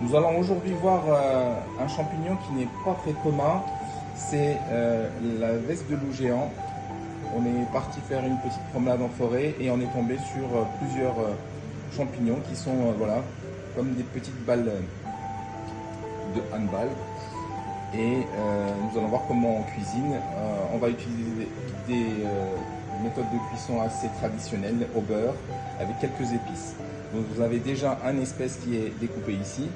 Nous allons aujourd'hui voir un champignon qui n'est pas très commun, c'est la veste de loup géant. On est parti faire une petite promenade en forêt et on est tombé sur plusieurs champignons qui sont voilà, comme des petites balles de handball. Et nous allons voir comment on cuisine. On va utiliser des méthodes de cuisson assez traditionnelles au beurre avec quelques épices. Donc vous avez déjà un espèce qui est découpé ici.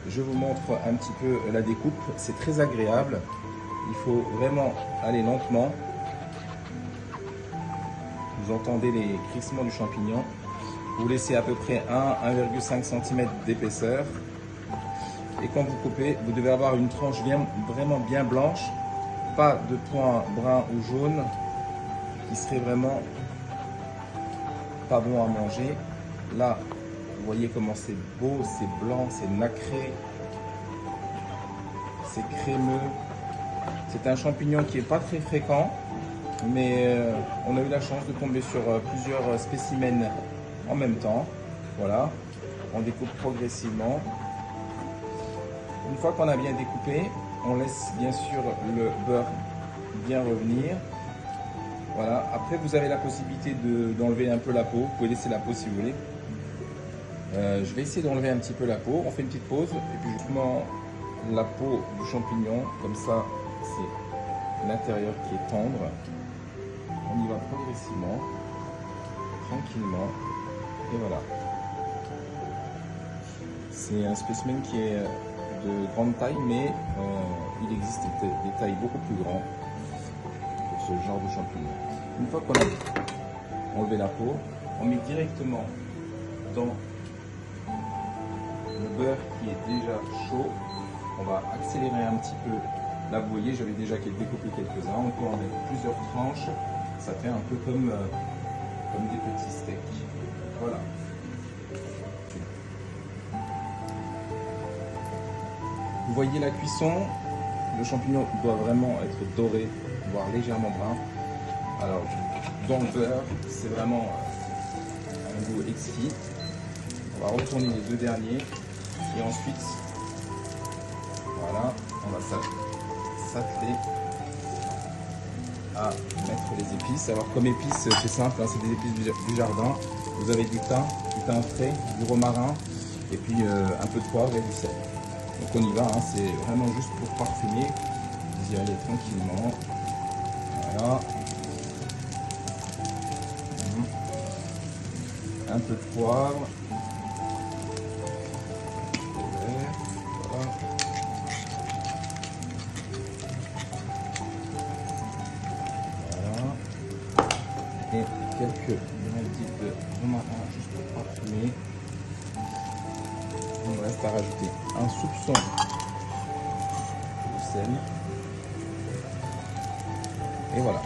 Je vous montre un petit peu la découpe. C'est très agréable. Il faut vraiment aller lentement. Vous entendez les crissements du champignon. Vous laissez à peu près 1,5 cm d'épaisseur. Et quand vous coupez, vous devez avoir une tranche vraiment bien blanche. Pas de points bruns ou jaunes qui serait vraiment pas bon à manger. Là, vous voyez comment c'est beau, c'est blanc, c'est nacré, c'est crémeux. C'est un champignon qui n'est pas très fréquent, mais on a eu la chance de tomber sur plusieurs spécimens en même temps. Voilà, on découpe progressivement. Une fois qu'on a bien découpé, on laisse bien sûr le beurre bien revenir. Voilà, après vous avez la possibilité d'enlever un peu la peau, vous pouvez laisser la peau si vous voulez. Je vais essayer d'enlever un petit peu la peau, on fait une petite pause et puis justement la peau du champignon, comme ça c'est l'intérieur qui est tendre. On y va progressivement, tranquillement et voilà. C'est un spécimen qui est de grande taille, mais il existe des tailles beaucoup plus grandes pour ce genre de champignon. Une fois qu'on a enlevé la peau, on met directement dans le beurre qui est déjà chaud. On va accélérer un petit peu. Là vous voyez, j'avais déjà découpé quelques-uns. On peut en mettre plusieurs tranches. Ça fait un peu comme des petits steaks. Voilà. Vous voyez la cuisson, le champignon doit vraiment être doré, voire légèrement brun. Alors, dans le beurre, c'est vraiment un goût exquis. On va retourner les deux derniers et ensuite, voilà, on va s'atteler à mettre les épices. Alors, comme épices, c'est simple, hein, c'est des épices du jardin. Vous avez du thym frais, du romarin et puis un peu de poivre et du sel. Donc on y va, hein, c'est vraiment juste pour parfumer. Vous y allez tranquillement. Voilà. Un peu de poivre. Voilà. Voilà. Et quelques brindilles de romarin juste pour parfumer. Il me reste à rajouter un soupçon de sel. Et voilà.